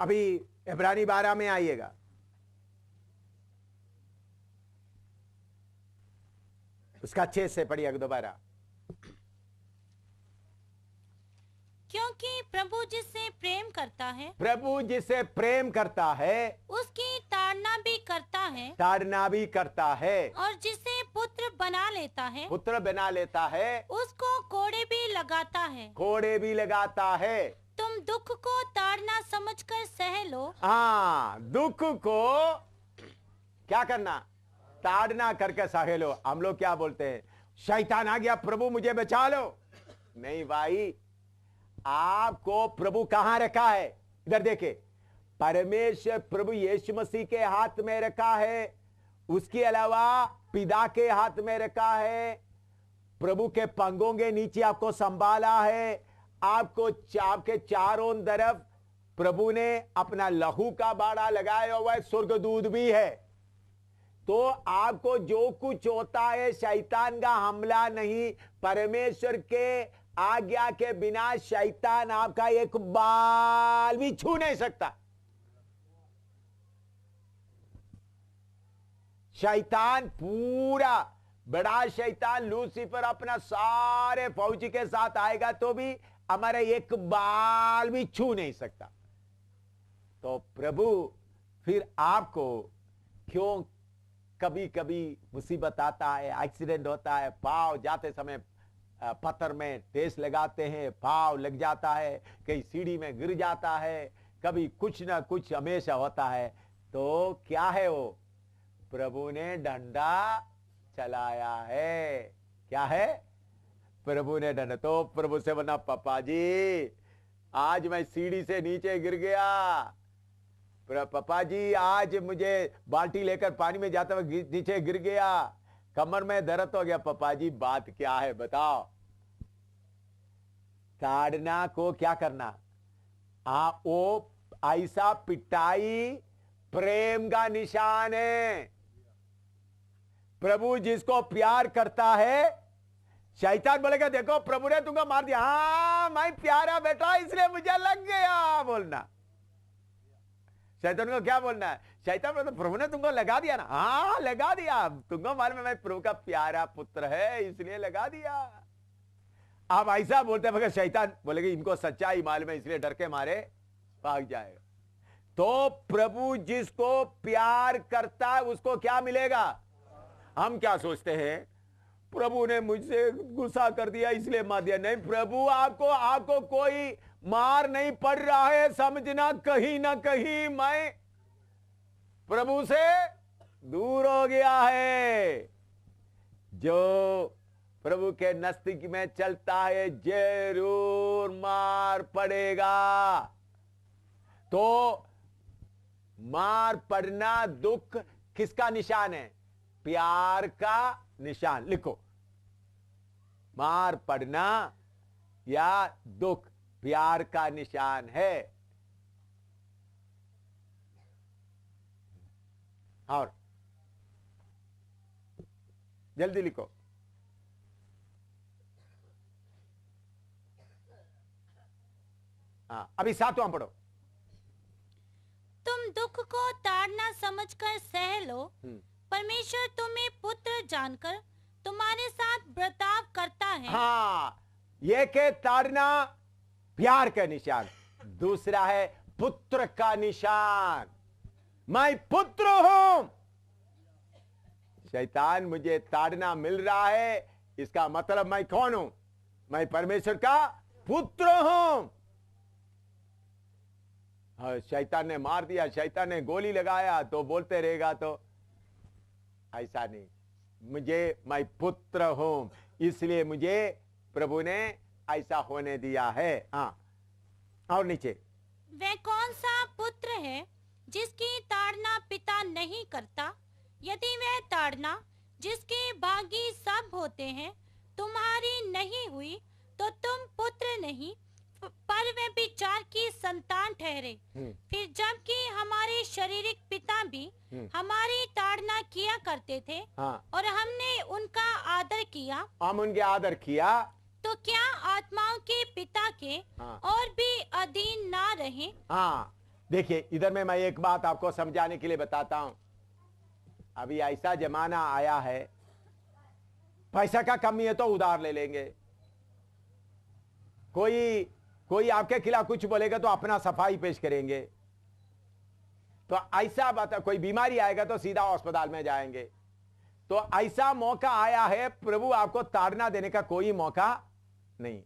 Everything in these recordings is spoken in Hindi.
अभी इब्रानी 12 में आइएगा। उसका 6 से पढ़िएगा दोबारा। क्योंकि प्रभु जिससे प्रेम करता है, प्रभु जिसे प्रेम करता है उसकी ताड़ना भी करता है, ताड़ना भी करता है, और जिसे पुत्र बना लेता है, पुत्र बना लेता है, उसको कोड़े भी लगाता है। कोड़े भी लगाता है। तुम दुख को ताड़ना समझकर सह लो। हाँ, दुख को क्या करना? ताड़ना करके सह लो। हम लोग क्या बोलते हैं? शैतान आ गया, प्रभु मुझे बचा लो। नहीं भाई, आपको प्रभु कहां रखा है? इधर देखे, परमेश्वर प्रभु यीशु मसीह के हाथ में रखा है, उसके अलावा पिता के हाथ में रखा है, प्रभु के पंगों के नीचे आपको संभाला है, आपको आपके चारों तरफ प्रभु ने अपना लहू का बाड़ा लगाया हुआ है, स्वर्गदूत भी है। तो आपको जो कुछ होता है शैतान का हमला नहीं, परमेश्वर के आज्ञा के बिना शैतान आपका एक बाल भी छू नहीं सकता। शैतान पूरा बड़ा शैतान लूसीफर अपना सारे फौजी के साथ आएगा तो भी हमारा एक बाल भी छू नहीं सकता। तो प्रभु फिर आपको क्यों कभी कभी मुसीबत आता है, एक्सीडेंट होता है, पाँव जाते समय पत्थर में ठेस लगाते हैं, पाँव लग जाता है, कहीं सीढ़ी में गिर जाता है, कभी कुछ ना कुछ हमेशा होता है। तो क्या है वो? प्रभु ने डंडा चलाया है। क्या है? प्रभु ने डंडा। तो प्रभु से बना, पापा जी आज मैं सीढ़ी से नीचे गिर गया, पापा जी आज मुझे बाल्टी लेकर पानी में जाते हुए नीचे गिर गया, कमर में दर्द हो गया। पापा जी बात क्या है बताओ? ताड़ना को क्या करना? वो ऐसा पिटाई प्रेम का निशान है। प्रभु जिसको प्यार करता है, शैतान बोलेगा देखो प्रभु ने तुमको मार दिया, हाँ मैं प्यारा बेटा इसलिए मुझे लग गया बोलना। शैतान को क्या बोलना है? शैतान बोलता प्रभु ने तुमको लगा दिया ना, हाँ लगा दिया, तुमको मालूम है मैं प्रभु का प्यारा पुत्र है इसलिए लगा दिया। आप ऐसा बोलते हैं, मगर शैतान बोलेगा इनको सच्चाई मालूम है इसलिए डर के मारे भाग जाएगा। तो प्रभु जिसको प्यार करता है उसको क्या मिलेगा? हम क्या सोचते हैं प्रभु ने मुझसे गुस्सा कर दिया इसलिए मार दिया। नहीं, प्रभु आपको कोई मार नहीं पड़ रहा है। समझना कहीं ना कहीं मैं प्रभु से दूर हो गया है। जो प्रभु के नजदीक में चलता है जरूर मार पड़ेगा। तो मार पड़ना दुख किसका निशान है? प्यार का निशान। लिखो, मार पड़ना या दुख प्यार का निशान है। और जल्दी लिखो। अभी 7वां पढ़ो। तुम दुख को ताड़ना समझकर सह लो। परमेश्वर तुम्हें पुत्र जानकर तुम्हारे साथ बर्ताव करता है। हाँ, ये के ताड़ना प्यार का निशान, दूसरा है पुत्र का निशान। मैं पुत्र हूं। शैतान मुझे ताड़ना मिल रहा है, इसका मतलब मैं कौन हूं? मैं परमेश्वर का पुत्र हूं। शैतान ने मार दिया, शैतान ने गोली लगाया तो बोलते रहेगा, तो ऐसा नहीं। मैं पुत्र हूं इसलिए मुझे प्रभु ने ऐसा होने दिया है। हाँ, और नीचे, वह कौन सा पुत्र है जिसकी ताड़ना पिता नहीं करता? यदि वह ताड़ना जिसके भागी सब होते हैं तुम्हारी नहीं हुई तो तुम पुत्र नहीं पर वे विचार की संतान ठहरे। फिर जबकि हमारे शारीरिक पिता भी हमारी ताड़ना किया करते थे, हाँ, और हमने उनका आदर किया, हम उनके आदर किया, तो क्या आत्माओं के पिता के हाँ, और भी अधीन ना रहे? हाँ, देखिए इधर में मैं एक बात आपको समझाने के लिए बताता हूं। अभी ऐसा जमाना आया है, पैसा का कमी है तो उधार ले लेंगे। कोई आपके खिलाफ कुछ बोलेगा तो अपना सफाई पेश करेंगे। तो ऐसा बात है, कोई बीमारी आएगा तो सीधा अस्पताल में जाएंगे। तो ऐसा मौका आया है, प्रभु आपको ताड़ना देने का कोई मौका नहीं।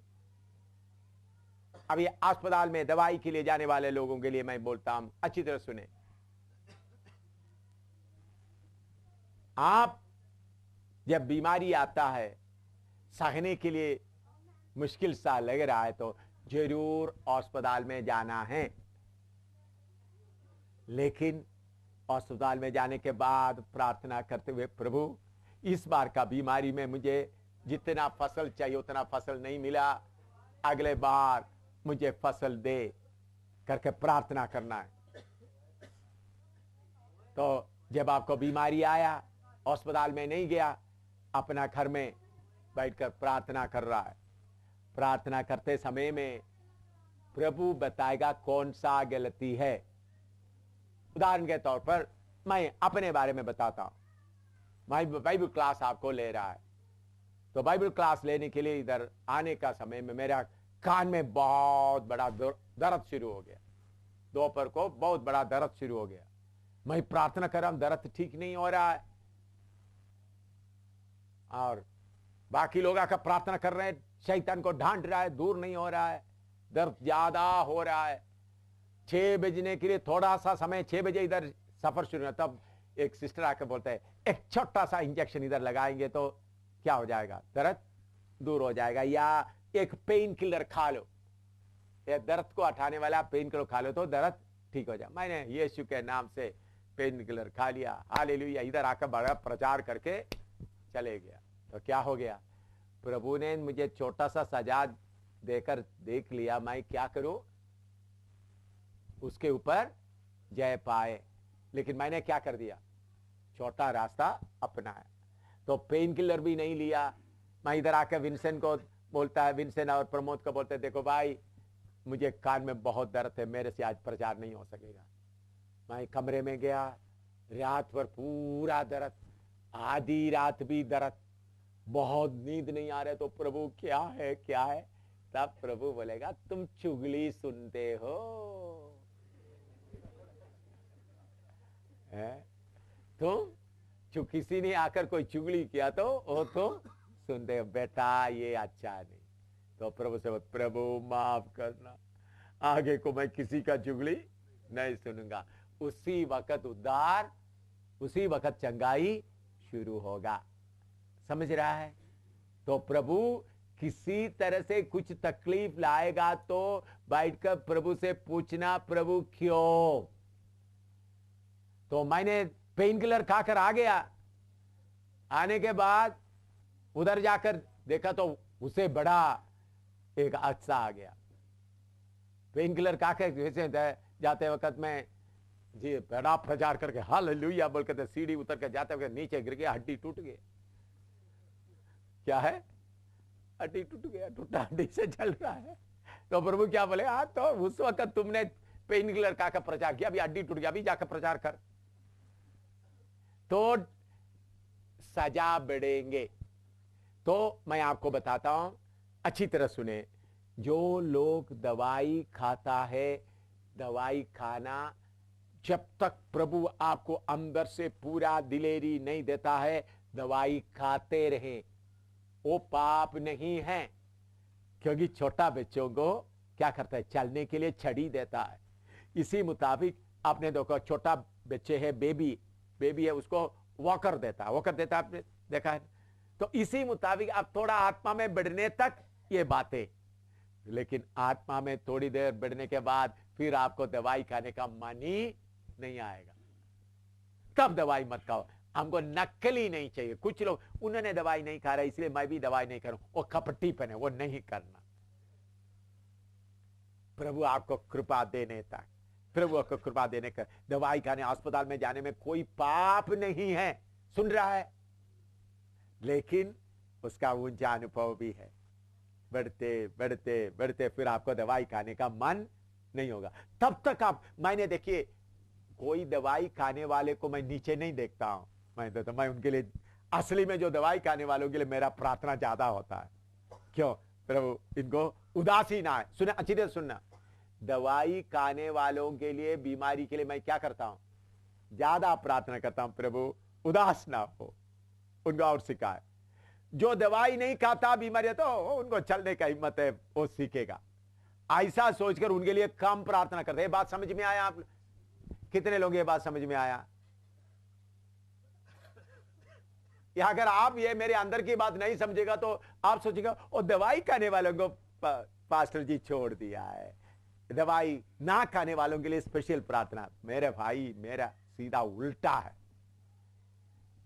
अभी अस्पताल में दवाई के लिए जाने वाले लोगों के लिए मैं बोलता हूं, अच्छी तरह सुने। आप जब बीमारी आता है, सहने के लिए मुश्किल सा लग रहा है तो जरूर अस्पताल में जाना है। लेकिन अस्पताल में जाने के बाद प्रार्थना करते हुए, प्रभु इस बार का बीमारी में मुझे जितना फसल चाहिए उतना फसल नहीं मिला, अगले बार मुझे फसल दे करके प्रार्थना करना है। तो जब आपको बीमारी आया, अस्पताल में नहीं गया, अपना घर में बैठकर प्रार्थना कर रहा है। प्रार्थना करते समय में प्रभु बताएगा कौन सा गलती है। उदाहरण के तौर पर मैं अपने बारे में बताता हूं। मैं बाइबल क्लास आपको ले रहा है, तो बाइबल क्लास लेने के लिए इधर आने का समय में मेरा कान में बहुत बड़ा दर्द शुरू हो गया। दोपहर को बहुत बड़ा दर्द शुरू हो गया। मैं प्रार्थना कर रहा हूं, दर्द ठीक नहीं हो रहा है, और बाकी लोग आकर प्रार्थना कर रहे हैं, शैतान को ढांढ रहा है, दूर नहीं हो रहा है, दर्द ज्यादा हो रहा है। 6 बजने के लिए थोड़ा सा समय, 6 बजे इधर सफर शुरू है, तब एक सिस्टर आकर बोलते हैं एक छोटा सा इंजेक्शन इधर लगाएंगे तो क्या हो जाएगा, दर्द दूर हो जाएगा, या एक पेन किलर खा लो, या दर्द को हटाने वाला पेन किलर खा लो तो दर्द ठीक हो जाए। मैंने यीशु के नाम से पेन किलर खा लिया, हालेलुया। इधर आकर बड़ा प्रचार करके चले गया। तो क्या हो गया, प्रभु ने मुझे छोटा सा सजा देकर देख लिया, मैं क्या करूं, उसके ऊपर जय पाए। लेकिन मैंने क्या कर दिया, छोटा रास्ता अपनाया, तो पेन किलर भी नहीं लिया। मैं इधर आकर विंसेंट को बोलता है, विंसेंट और प्रमोद को बोलते, देखो भाई मुझे कान में बहुत दर्द है, मेरे से आज प्रचार नहीं हो सकेगा। मैं कमरे में गया, रात भर पूरा दर्द, आधी रात भी दर्द, बहुत नींद नहीं आ रहे। तो प्रभु क्या है क्या है, तब प्रभु बोलेगा तुम चुगली सुनते हो, तुम किसी ने आकर कोई चुगली किया तो वो तो सुनते हो, बेटा ये अच्छा नहीं। तो प्रभु से, प्रभु माफ करना, आगे को मैं किसी का चुगली नहीं सुनूंगा। उसी वक्त उद्धार, उसी वक्त चंगाई शुरू होगा। समझ रहा है? तो प्रभु किसी तरह से कुछ तकलीफ लाएगा तो बैठकर प्रभु से पूछना, प्रभु क्यों। तो मैंने पेन किलर खाकर आ गया, आने के बाद उधर जाकर देखा तो उसे बड़ा एक हादसा आ गया। पेन किलर खाकर जैसे जाते वक्त में जी बड़ा प्रचार करके हालेलुया बोल के सीढ़ी उतर के जाते वक्त नीचे गिर गया, हड्डी टूट गई। क्या है, हड्डी टूट गया, टूटा हड्डी से चल रहा है। तो प्रभु क्या बोले, हाँ तो उस वक्त तुमने पेन किलर खाकर प्रचार किया, अभी हड्डी टूट गया, अभी जाकर प्रचार कर। तो सजा बढ़ेंगे। तो मैं आपको बताता हूं, अच्छी तरह सुने, जो लोग दवाई खाता है, दवाई खाना जब तक प्रभु आपको अंदर से पूरा दिलेरी नहीं देता है, दवाई खाते रहें, वो पाप नहीं है। क्योंकि छोटा बच्चों को क्या करता है, चलने के लिए छड़ी देता है। इसी मुताबिक आपने देखो, छोटा बच्चे है, बेबी है, उसको वॉकर देता है, आपने देखा है। तो इसी मुताबिक आप थोड़ा आत्मा में बढ़ने तक ये बातें, लेकिन आत्मा में थोड़ी देर बढ़ने के बाद फिर आपको दवाई खाने का मन ही नहीं आएगा, तब दवाई मत खाओ। हमको नकली नहीं चाहिए। कुछ लोग उन्होंने दवाई नहीं खा रहा इसलिए मैं भी दवाई नहीं करूं, वो कपटीपन है, वो नहीं करना। प्रभु आपको कृपा देने तक, प्रभु आपको कृपा देने का, दवाई खाने अस्पताल में जाने में कोई पाप नहीं है, सुन रहा है, लेकिन उसका ऊंचा अनुभव भी है। बढ़ते बढ़ते बढ़ते फिर आपको दवाई खाने का मन नहीं होगा। तब तक आप, मैंने देखिए कोई दवाई खाने वाले को मैं नीचे नहीं देखता हूं, मैं उनके लिए असली में जो दवाई खाने वालों के लिए मेरा प्रार्थना ज्यादा होता है। क्यों? प्रभु इनको उदासी ना है। सुना, अच्छी तरह सुनना, दवाई खाने वालों के लिए, बीमारी के लिए मैं क्या करता हूं? ज्यादा प्रार्थना करता हूं, प्रभु उदास ना हो, उनको और सिखाए। जो दवाई नहीं खाता बीमारी है तो उनको चलने का हिम्मत है, वो सीखेगा। ऐसा सोचकर उनके लिए कम प्रार्थना करते हैं। बात समझ में आया? आप कितने लोग ये बात समझ में आया? या अगर आप ये मेरे अंदर की बात नहीं समझेगा तो आप सोचेगा और दवाई खाने वालों को पास्टर जी छोड़ दिया है। दवाई ना खाने वालों के लिए स्पेशल प्रार्थना। मेरे भाई, मेरा सीधा उल्टा है।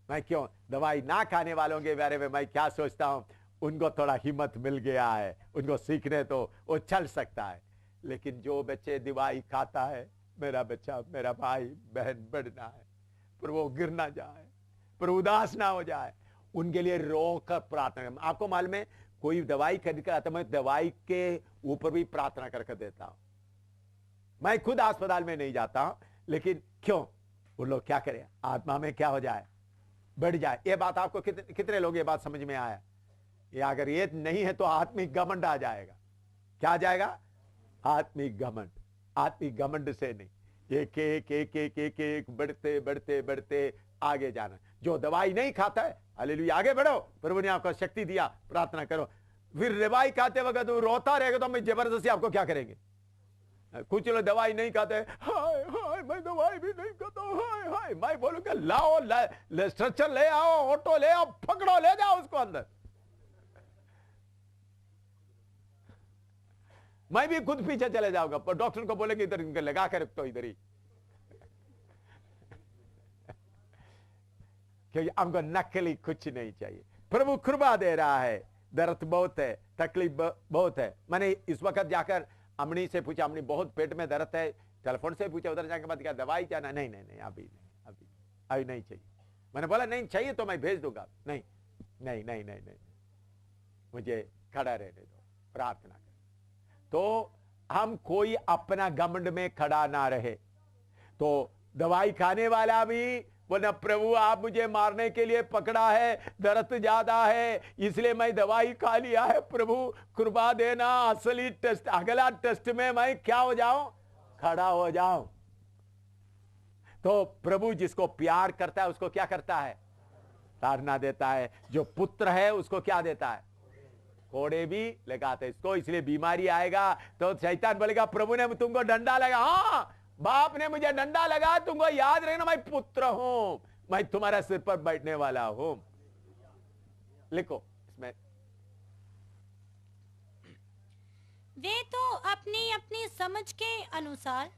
मैं क्यों? दवाई ना खाने वालों के बारे में मैं क्या सोचता हूं, उनको थोड़ा हिम्मत मिल गया है, उनको सीखने तो वो चल सकता है। लेकिन जो बच्चे दवाई खाता है, मेरा बच्चा, मेरा भाई बहन बढ़ना है, पर वो गिर ना जाए, पर उदास ना हो जाए, उनके लिए रोकर प्रार्थना। आपको मालूम है, कोई दवाई खरीद कर आता, मैं दवाई के ऊपर भी प्रार्थना करके देता हूं। मैं खुद अस्पताल में नहीं जाता हूं, लेकिन क्यों? वो लोग क्या करें, आत्मा में क्या हो जाए, बढ़ जाए। ये बात आपको कितने लोग ये बात समझ में आया? ये अगर ये नहीं है तो आत्मिक घमंड आ जाएगा। क्या आ जाएगा? आत्मिक घमंड। आत्मिक घमंड से नहीं, एक एक एक एक एक एक बढ़ते बढ़ते बढ़ते आगे जाना। जो दवाई नहीं खाता है, हालेलुया, आगे बढ़ो, प्रभु ने आपको शक्ति दिया, प्रार्थना करो। फिर दवाई खाते वक्त तो रोता रहेगा तो हम जबरदस्ती आपको क्या करेंगे? कुछ लोग दवाई नहीं खाते, हाय हाय मैं दवाई भी नहीं खाता, हाय हाय। मैं बोलूंगा लाओ, स्ट्रेचर ले आओ, ऑटो ले आओ, पकड़ो, ले जाओ उसको अंदर। मैं भी खुद पीछे चले जाऊंगा, पर डॉक्टर को बोलेंगे इधर इनके लगा कर रख तो इधर ही, क्योंकि हमको नकली कुछ नहीं चाहिए। प्रभु कृपा दे रहा है। दर्द बहुत है, तकलीफ बहुत है। मैंने इस वक्त जाकर अमनी से पूछा, अमनी बहुत पेट में दर्द है, टेलीफोन से पूछा, उधर जाके बाद क्या दवाई चाहना? नहीं नहीं नहीं, अभी नहीं, अभी नहीं चाहिए। मैंने बोला नहीं चाहिए तो मैं भेज दूंगा। नहीं नहीं नहीं नहीं नहीं, मुझे खड़ा रहने दो, प्रार्थना कर। तो हम कोई अपना घमंड में खड़ा ना रहे। तो दवाई खाने वाला भी बोला, प्रभु आप मुझे मारने के लिए पकड़ा है, दर्द ज्यादा है, इसलिए मैं दवाई खा लिया है, प्रभु कृपा देना। असली टेस्ट, अगला टेस्ट में मैं क्या हो जाऊं? खड़ा हो जाऊं। तो प्रभु जिसको प्यार करता है उसको क्या करता है? ताड़ना देता है। जो पुत्र है उसको क्या देता है? कोड़े भी लगाते इसको। इसलिए बीमारी आएगा तो शैतान बोलेगा, प्रभु ने तुमको डंडा लगा, हाँ बाप ने मुझे डंडा लगा, तुमको याद रखना मैं पुत्र हूं, मैं तुम्हारे सिर पर बैठने वाला हूं। लिखो इसमें, वे तो अपनी अपनी समझ के अनुसार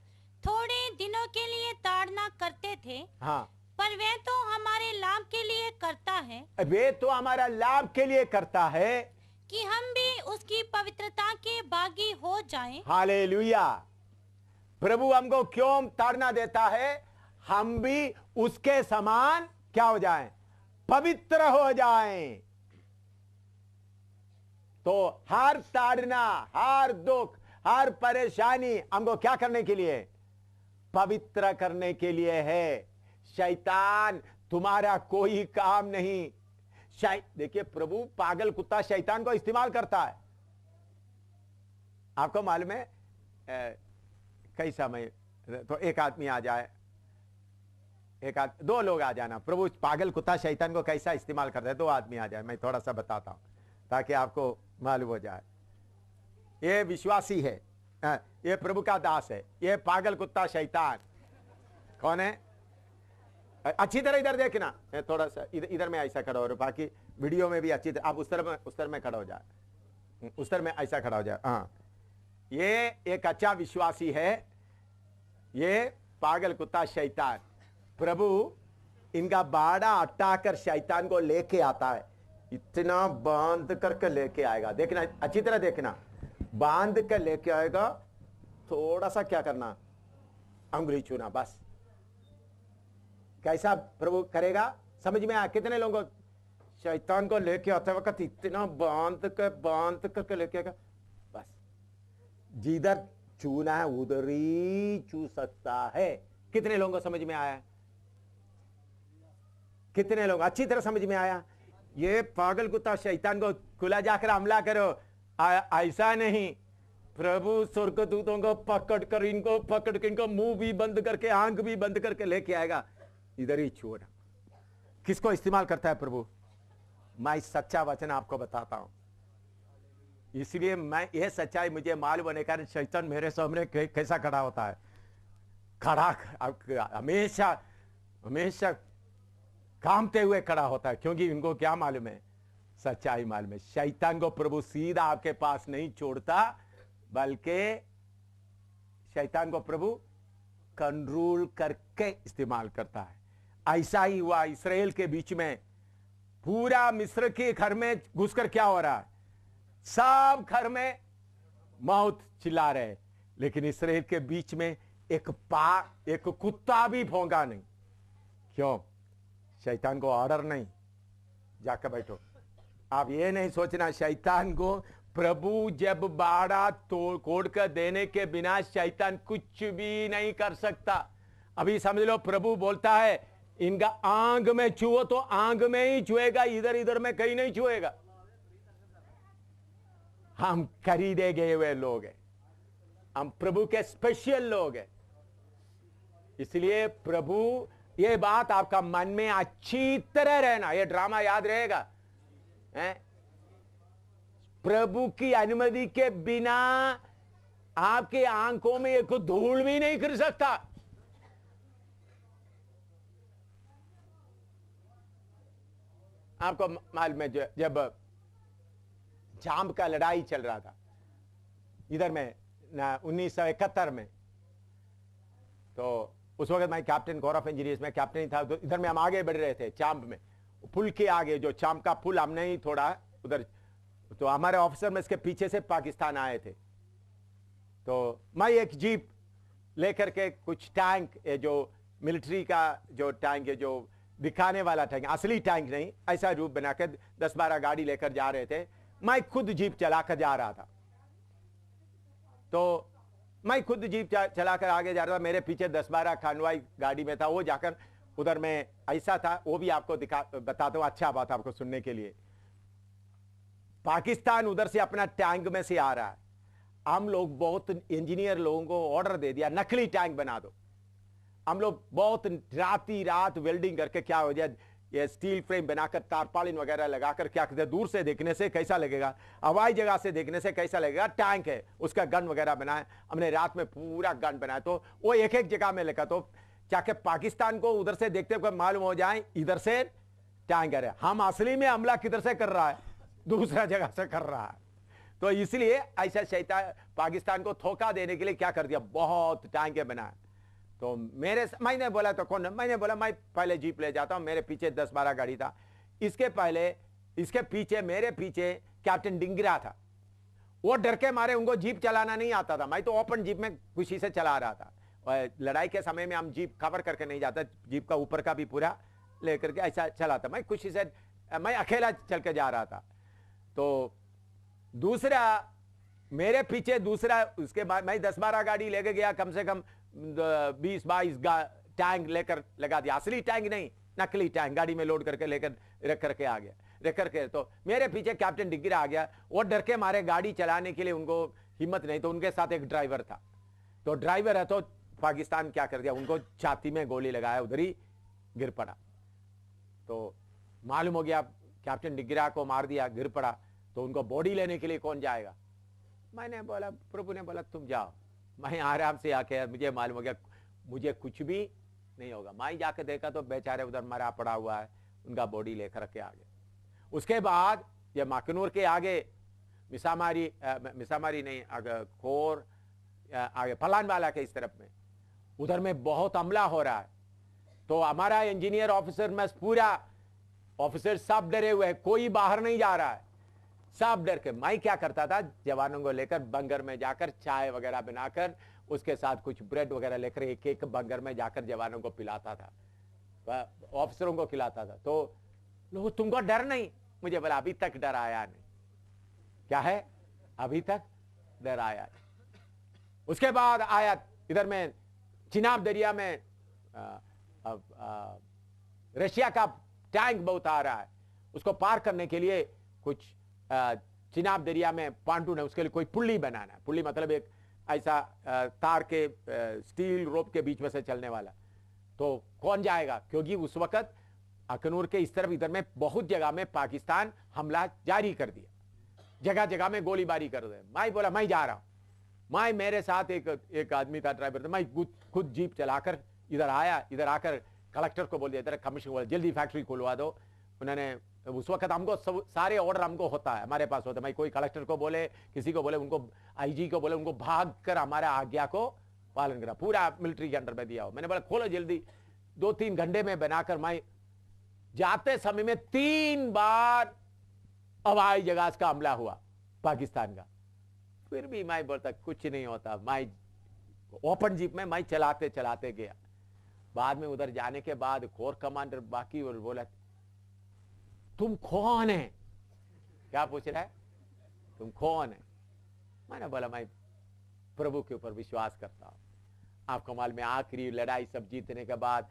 थोड़े दिनों के लिए ताड़ना करते थे। हाँ, पर वे तो हमारे लाभ के लिए करता है। वे तो हमारा लाभ के लिए करता है कि हम भी उसकी पवित्रता के भागी हो जाएं। हालेलुया। प्रभु हमको क्यों ताड़ना देता है? हम भी उसके समान क्या हो जाएं? पवित्र हो जाएं। तो हर ताड़ना, हर दुख, हर परेशानी हमको क्या करने के लिए? पवित्र करने के लिए है। शैतान तुम्हारा कोई काम नहीं। देखिए प्रभु पागल कुत्ता शैतान को इस्तेमाल करता है। आपको मालूम है कैसा? मैं तो एक आदमी आ जाए, दो लोग आ जाना, प्रभु पागल कुत्ता शैतान को कैसा इस्तेमाल करता है। दो आदमी आ जाए, मैं थोड़ा सा बताता हूं ताकि आपको मालूम हो जाए। ये विश्वासी है, ये प्रभु का दास है, ये पागल कुत्ता शैतान कौन है? अच्छी तरह इधर देखना, थोड़ा सा इधर में ऐसा खड़ा हो रहा, बाकी वीडियो में भी अच्छी तरह। आप उस तरह में खड़ा हो जाए, उस तरह में ऐसा खड़ा हो जाए। हाँ, ये एक अच्छा विश्वासी है, ये पागल कुत्ता शैतान। प्रभु इनका बाड़ा हटाकर शैतान को लेके आता है, इतना बांध करके लेके आएगा। देखना, अच्छी तरह देखना, बांध कर लेके आएगा। थोड़ा सा क्या करना, अंगुली छूना, बस। कैसा प्रभु करेगा समझ में आया? कितने लोगों को शैतान को लेके आते वक्त इतना बांध करके लेके आएगा, बस जिधर छूना है उधर ही छू सकता है। कितने लोगों को समझ में आया? कितने लोग अच्छी तरह समझ में आया? ये पागल कुत्ता शैतान को खुला जाकर हमला करो, ऐसा नहीं। प्रभु स्वर्गदूतों को पकड़ कर इनको मुंह भी बंद करके आंख भी बंद करके लेके आएगा, इधर ही छोड़ा। किसको इस्तेमाल करता है प्रभु? मैं सच्चा वचन आपको बताता हूं, इसलिए मैं यह सच्चाई मुझे मालूम होने कारण शैतान मेरे सामने कैसा खड़ा होता है, खड़ा हमेशा हमेशा कामते हुए खड़ा होता है, क्योंकि इनको क्या मालूम है? सच्चाई मालूम है। शैतान को प्रभु सीधा आपके पास नहीं छोड़ता, बल्कि शैतान को प्रभु कंट्रोल करके इस्तेमाल करता है। ऐसा ही हुआ इस्राएल के बीच में। पूरा मिस्र के घर में घुसकर क्या हो रहा है? सब घर में मौत चिल्ला रहे, लेकिन इस्राएल के बीच में एक कुत्ता भी भौंका नहीं। क्यों? शैतान को ऑर्डर नहीं, जाकर बैठो। आप ये नहीं सोचना शैतान को प्रभु जब बाड़ा तोड़ कर देने के बिना शैतान कुछ भी नहीं कर सकता। अभी समझ लो, प्रभु बोलता है इनका आंग में छुओ तो आंग में ही छुएगा, इधर इधर में कहीं नहीं छुएगा। हम खरीदे गए हुए लोग हैं, हम प्रभु के स्पेशल लोग हैं। इसलिए प्रभु, ये बात आपका मन में अच्छी तरह रहना, ये ड्रामा याद रहेगा। प्रभु की अनुमति के बिना आपके आंखों में एक धूल भी नहीं गिर सकता। आपको मालूम है जब जाम का लड़ाई चल रहा था इधर में 1971 में, तो उस वक्त मैं कैप्टन कोर ऑफ इंजीनियर्स में कैप्टन था। तो इधर में हम आगे बढ़ रहे थे चांप में, पुल के आगे, जो चांप का पुल हमने ही थोड़ा उधर, तो हमारे ऑफिसर में इसके पीछे से पाकिस्तान आए थे। तो मैं एक जीप लेकर के कुछ टैंक, जो मिलिट्री का जो टैंक है, जो दिखाने वाला टैंक, असली टैंक नहीं, ऐसा रूप बनाकर 10-12 गाड़ी लेकर जा रहे थे। मैं खुद जीप चलाकर जा रहा था। तो मैं खुद जीप चलाकर आगे जा रहा था, मेरे पीछे 10-12 खानवाई गाड़ी में था। वो जाकर उधर में ऐसा था, वो भी आपको बताता हूं, अच्छा बात आपको सुनने के लिए। पाकिस्तान उधर से अपना टैंक में से आ रहा है। हम लोग बहुत इंजीनियर लोगों को ऑर्डर दे दिया, नकली टैंक बना दो। हम लोग बहुत रात वेल्डिंग करके क्या हो जाए, ये स्टील फ्रेम बनाकर तारपालिन वगैरह लगाकर क्या करते, दूर से देखने से कैसा लगेगा, हवाई जगह से देखने से कैसा लगेगा, टैंक है, उसका गन वगैरह बनाया हमने। रात में पूरा गन बनाया, तो वो एक जगह में लगा, तो चाहे पाकिस्तान को उधर से देखते हुए मालूम हो जाए इधर से टैंक है। हम असली में हमला किधर से कर रहा है? दूसरा जगह से कर रहा है। तो इसलिए ऐसा शैतान पाकिस्तान को धोखा देने के लिए क्या कर दिया, बहुत टैंक बनाया। तो मैंने बोला, तो कौन? मैंने बोला मैं पहले जीप ले जाता हूं। मेरे पीछे 10-12 गाड़ी था। इसके पीछे मेरे पीछे कैप्टन डिंगरा था। वो डर के मारे उनको जीप चलाना नहीं आता था। मैं तो ओपन जीप में खुशी से चला रहा था। और लड़ाई के समय में हम जीप कवर करके नहीं जाता, जीप का ऊपर का भी पूरा लेकर के ऐसा चलाता। मैं खुशी से, मैं अकेला चल के जा रहा था। तो दूसरा मेरे पीछे दूसरा, उसके बाद मैं 10-12 गाड़ी लेके गया, कम से कम 20-22 टैंक लेकर लगा दिया। असली टैंक नहीं, नकली टैंक गाड़ी में लोड करके लेकर रख करके आ गया, रख करके। तो मेरे पीछे कैप्टन डिग्गिरा आ गया। वो डर के मारे गाड़ी चलाने के लिए उनको हिम्मत नहीं, तो उनके साथ एक ड्राइवर था। तो ड्राइवर है, तो पाकिस्तान क्या कर दिया, उनको छाती में गोली लगाया, उधर ही गिर पड़ा। तो मालूम हो गया कैप्टन डिग्गिरा को मार दिया, गिर पड़ा। तो उनको बॉडी लेने के लिए कौन जाएगा? मैंने बोला, प्रभु ने बोला तुम जाओ। मैं आराम से आके, मुझे मालूम हो गया मुझे कुछ भी नहीं होगा। मैं जाके देखा तो बेचारे उधर मरा पड़ा हुआ है, उनका बॉडी लेकर के आ गए। उसके बाद ये माकनूर के आगे मिसामारी नहीं, आगे खोर, आगे फलानवाला के इस तरफ में, उधर में बहुत हमला हो रहा है। तो हमारा इंजीनियर ऑफिसर में पूरा ऑफिसर सब डरे हुए हैं, कोई बाहर नहीं जा रहा है, सब डर के। मैं क्या करता था, जवानों को लेकर बंगर में जाकर चाय वगैरह बनाकर, उसके साथ कुछ ब्रेड वगैरह लेकर एक बंगर में जाकर जवानों को पिलाता था, ऑफिसरों को खिलाता था। तो लोग, तुमको डर नहीं? मुझे बोला अभी तक डर आया नहीं। क्या है? अभी तक डर आया नहीं। उसके बाद आया इधर में चिनाब दरिया में रशिया का टैंक बहुत आ रहा है, उसको पार करने के लिए कुछ चिनाब दरिया में पांडू ने उसके लिए कोई पुल्ली बनाना है। पुल्ली मतलब एक ऐसा तार के स्टील रोप के बीच में से चलने वाला। तो कौन जाएगा, क्योंकि उस वक्त अखनूर के इस तरफ इधर में बहुत जगह में पाकिस्तान हमला जारी कर दिया, जगह जगह में गोलीबारी कर दे। मैं बोला मैं जा रहा हूं। मैं मेरे साथ एक आदमी था ड्राइवर, मैं खुद जीप चलाकर इधर आया। इधर आकर कलेक्टर को बोल दिया, इधर कमिश्नर बोला जल्दी फैक्ट्री खुलवा दो। उन्होंने उस वक्त हमको सारे ऑर्डर हमको होता है, हमारे पास होता है। मैं कोई कलेक्टर को बोले, किसी को बोले, उनको आईजी को बोले, उनको भाग कर हमारा आज्ञा को पालन करा, पूरा मिलिट्री के अंडर में दिया हो। मैंने बोला खोलो जल्दी। 2-3 घंटे में बनाकर मैं जाते समय में 3 बार हवाई जहाज का हमला हुआ पाकिस्तान का। फिर भी मैं बोलता कुछ नहीं होता। मैं ओपन जीप में मैं चलाते चलाते गया। बाद में उधर जाने के बाद कोर कमांडर बाकी बोला तुम कौन है, क्या पूछ रहा है, तुम कौन है। मैंने बोला मैं प्रभु के ऊपर विश्वास करता हूं। आपको मालूम है आखिरी लड़ाई सब जीतने के बाद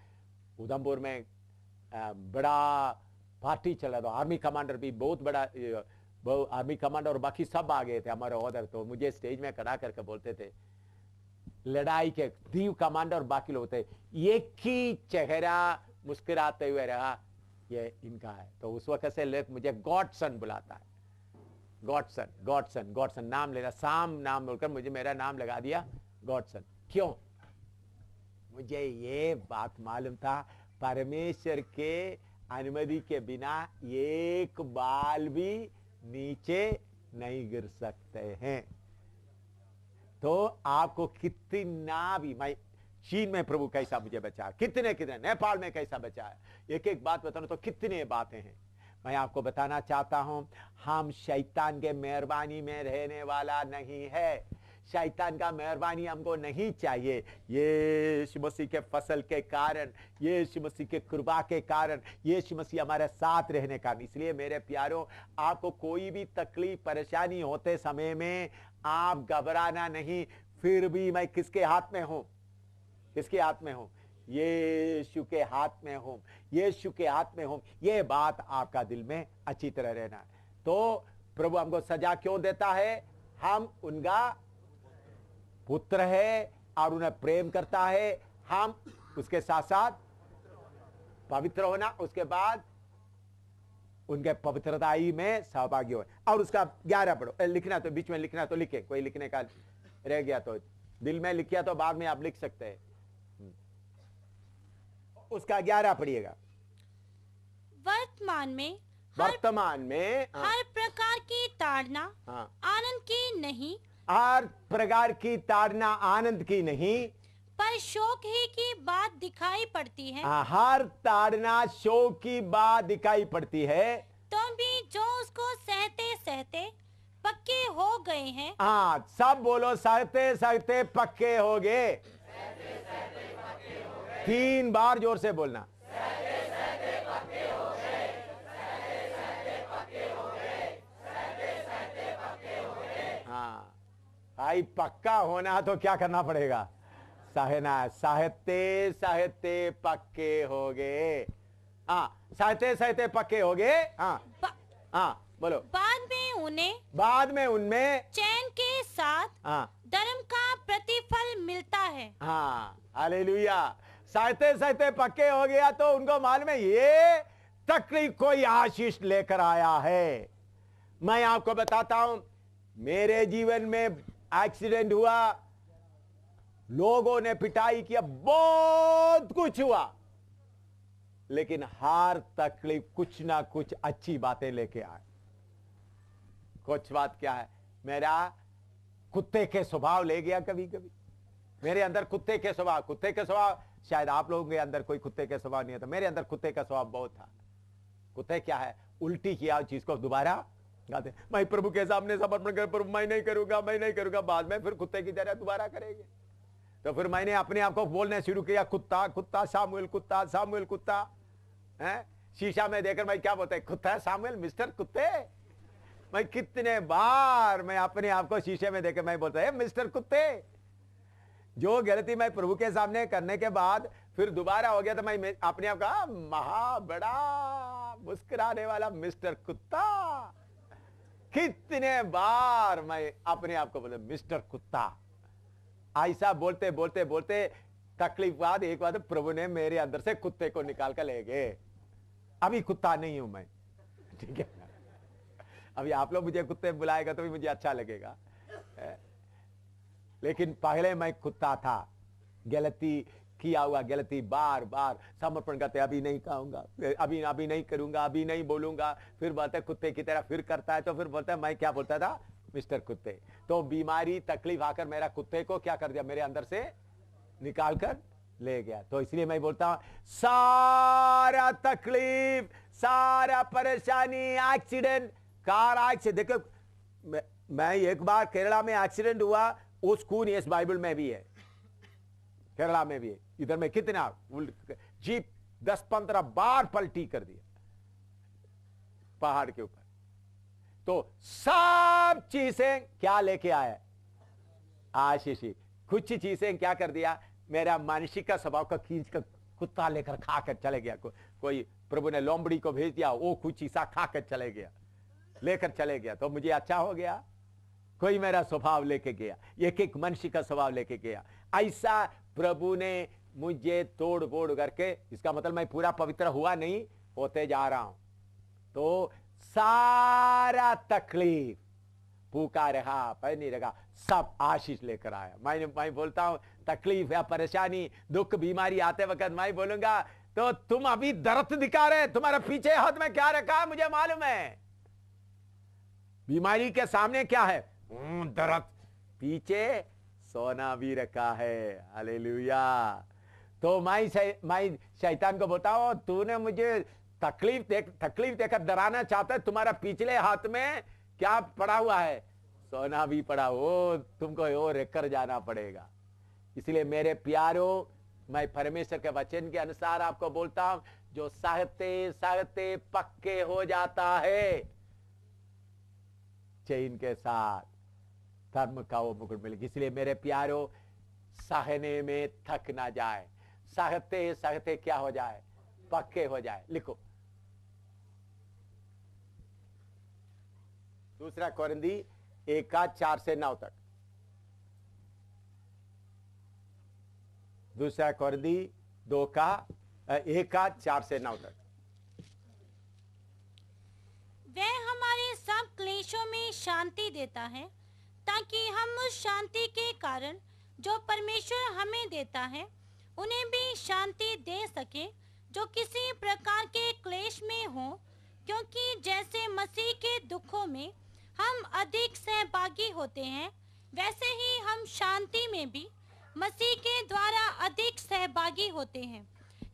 उधमपुर में बड़ा पार्टी चला था। आर्मी कमांडर भी बहुत बड़ा आर्मी कमांडर और बाकी सब आ गए थे हमारे ऑर्डर। तो मुझे स्टेज में खड़ा करके बोलते थे लड़ाई के दीव कमांडर और बाकी लोग थे, एक ही चेहरा मुस्कुराते हुए रहा, ये इनका है। तो उस वक्त से लोग मुझे गॉडसन बुलाता है, गॉडसन गॉडसन गॉडसन नाम लेना, साम नाम बोलकर मुझे मेरा नाम लगा दिया गॉडसन। क्यों? मुझे ये बात मालूम था परमेश्वर के अनुमति के बिना एक बाल भी नीचे नहीं गिर सकते हैं। तो आपको कितना भी, मैं चीन में प्रभु कैसा मुझे बचाया, कितने कितने, नेपाल में कैसा बचाया, एक एक बात बताना तो कितने बातें हैं। मैं आपको बताना चाहता हूं हम शैतान के मेहरबानी में रहने वाला नहीं है। शैतान का मेहरबानी हमको नहीं चाहिए। यीशु मसीह के फसल के कारण, यीशु मसीह के कृपा के कारण, यीशु मसीह हमारे साथ रहने का। इसलिए मेरे प्यारों, आपको कोई भी तकलीफ परेशानी होते समय में आप घबराना नहीं। फिर भी मैं किसके हाथ में हूं, किसके हाथ में हूं? यीशु के हाथ में हूं, यीशु के हाथ में हूं। यह बात आपका दिल में अच्छी तरह रहना। तो प्रभु हमको सजा क्यों देता है? हम उनका पुत्र है और उन्हें प्रेम करता है। हम उसके साथ साथ पवित्र होना, उसके बाद उनके पवित्रताई में सहभागी हो। और उसका 11 पढ़ो, लिखना तो बीच में लिखना तो लिखे, कोई लिखने का रह गया तो दिल में लिखिया तो बाद में आप लिख सकते हैं। उसका 11 पढ़िएगा। वर्तमान में हर प्रकार की ताड़ना आनंद की नहीं, हर प्रकार की ताड़ना आनंद की नहीं, पर शोक ही की बात दिखाई पड़ती है। हर ताड़ना शोक की बात दिखाई पड़ती है। तो भी जो उसको सहते सहते पक्के हो गए हैं। सब बोलो सहते सहते पक्के हो गए। 3 बार जोर से बोलना। भाई पक्का होना तो क्या करना पड़ेगा? सहना। सहते सहते पक्के हो गए। सहते सहते पक्के हो गए। बोलो। बाद में उनमें चैन के साथ धर्म का प्रतिफल मिलता है। हालेलुया। सहते सहते पक्के हो गया तो उनको मालूम है ये तकलीफ कोई आशीष लेकर आया है। मैं आपको बताता हूं, मेरे जीवन में एक्सीडेंट हुआ, लोगों ने पिटाई किया, बहुत कुछ हुआ, लेकिन हर तकलीफ कुछ ना कुछ अच्छी बातें लेके आए। कुछ बात क्या है? मेरा कुत्ते के स्वभाव ले गया। कभी कभी मेरे अंदर कुत्ते के स्वभाव, शायद आप लोगों के अंदर कोई कुत्ते के स्वभाव नहीं है, तो मेरे अंदर कुत्ते का स्वभाव बहुत था। कुत्ते क्या है? उल्टी किया चीज को दोबारा गाते, मैं प्रभु के सामने समर्पण कर, प्रभु मैं नहीं करूंगा, बाद में फिर कुत्ते की तरह दोबारा करेंगे। तो फिर मैंने अपने आप को बोलने शुरू किया, कुत्ता कुत्ता सामुएल, कुत्ता सामुएल, कुत्ता है। शीशा में देखकर मैं क्या बोलता है, कुत्ता सामुएल, मिस्टर कुत्ते। मैं कितने बार मैं अपने आप को शीशे में देखकर मैं बोलता है मिस्टर कुत्ते। जो गलती मैं प्रभु के सामने करने के बाद फिर दोबारा हो गया तो मैं अपने आप का महा बड़ा मुस्कुराने वाला मिस्टर कुत्ता। कितने बार मैं अपने आप को बोला मिस्टर कुत्ता। ऐसा बोलते बोलते बोलते तकलीफ बाद एक बार प्रभु ने मेरे अंदर से कुत्ते को निकाल कर ले गए। अभी कुत्ता नहीं हूं मैं, ठीक है। अभी आप लोग मुझे कुत्ते बुलाएगा तो भी मुझे अच्छा लगेगा, लेकिन पहले मैं कुत्ता था। गलती किया हुआ गलती बार बार समर्पण करते, अभी नहीं कहूंगा, अभी नहीं करूंगा, अभी नहीं बोलूंगा, फिर बोलते कुत्ते की तरह फिर करता है, तो फिर बोलता है मैं क्या बोलता था, मिस्टर कुत्ते। तो बीमारी तकलीफ आकर मेरा कुत्ते को क्या कर दिया, मेरे अंदर से निकाल कर ले गया। तो इसलिए मैं बोलता हूं सारा तकलीफ, सारा परेशानी, एक्सीडेंट, कार एक्सीडेंट। देखो मैं एक बार केरला में एक्सीडेंट हुआ, उस खून इस बाइबल में भी है, केरला में भी है। इधर में कितना जीप 10-15 बार पलटी कर दिया पहाड़ के ऊपर। तो सब चीजें क्या लेके आया आशीष, कुछ चीजें क्या कर दिया, मेरा मानसिक का स्वभाव का खींच कर कुत्ता लेकर खाकर चले गया। कोई प्रभु ने लोमड़ी को भेज दिया, वो कुछ चीजा खाकर चले गया, लेकर चले गया, तो मुझे अच्छा हो गया। कोई मेरा स्वभाव लेके गया, एक एक मनुष्य का स्वभाव लेके गया। ऐसा प्रभु ने मुझे तोड़ फोड़ करके, इसका मतलब मैं पूरा पवित्र हुआ नहीं, होते जा रहा हूं। तो सारा तकलीफ भूखा रहा, पर नहीं रहा, सब आशीष लेकर आया। मैं बोलता हूं तकलीफ या परेशानी, दुख, बीमारी आते वक्त मैं बोलूंगा तो तुम अभी दर्द दिखा रहे, तुम्हारे पीछे हाथ में क्या रखा मुझे मालूम है। बीमारी के सामने क्या है, दर्द, पीछे सोना भी रखा है। हालेलुया। तो मैं शैतान को बोलता हूं तूने मुझे तकलीफ देकर डराना चाहता है, तुम्हारा पिछले हाथ में क्या पड़ा हुआ है, सोना भी पड़ा हो, तुमको और रखकर जाना पड़ेगा। इसलिए मेरे प्यारों, मैं परमेश्वर के वचन के अनुसार आपको बोलता हूं, जो सहते सहते पक्के हो जाता है, चैन के साथ धर्म का वो मुकुट मिलेगा। इसलिए मेरे प्यारों, सहने में थक ना जाए, सहते सहते क्या हो जाए, पक्के हो जाए। लिखो 2 कोरिन्थी 1:4-9 तक। 2 कोरिन्थी 1:4-9 तक। वह हमारे सब क्लेशों में शांति देता है, ताकि हम उस शांति के कारण जो परमेश्वर हमें देता है उन्हें भी शांति दे सके जो किसी प्रकार के क्लेश में हो। क्योंकि जैसे मसीह के दुखों में हम अधिक सहभागी होते हैं, वैसे ही हम शांति में भी मसीह के द्वारा अधिक सहभागी होते हैं।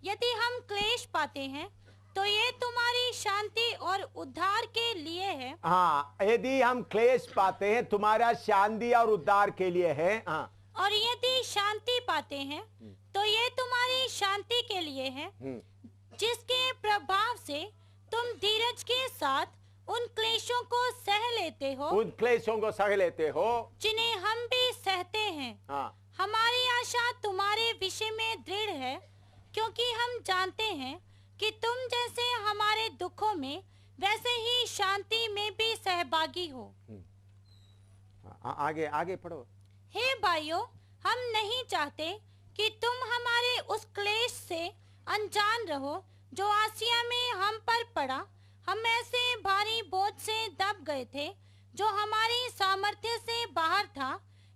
यदि हम क्लेश पाते हैं तो ये तुम्हारी शांति और उद्धार के लिए है। हाँ, यदि हम क्लेश पाते हैं तुम्हारा शांति और उद्धार के लिए है। हाँ, और यदि शांति पाते हैं तो ये तुम्हारी शांति के लिए है, जिसके प्रभाव से तुम धीरज के साथ उन क्लेशों को सह लेते हो, उन क्लेशों को सह लेते हो जिन्हें हम भी सहते हैं। हाँ, हमारी आशा तुम्हारे विषय में दृढ़ है, क्योंकि हम जानते हैं कि तुम जैसे हमारे दुखों में वैसे ही शांति में भी सहभागी हो। आगे आगे पढ़ो। हे भाइयों, हम नहीं चाहते कि तुम हमारे उस क्लेश से अनजान रहो जो आसिया में हम पर पड़ा। हम ऐसे भारी बोझ से दब गए थे जो हमारी सामर्थ्य से बाहर था,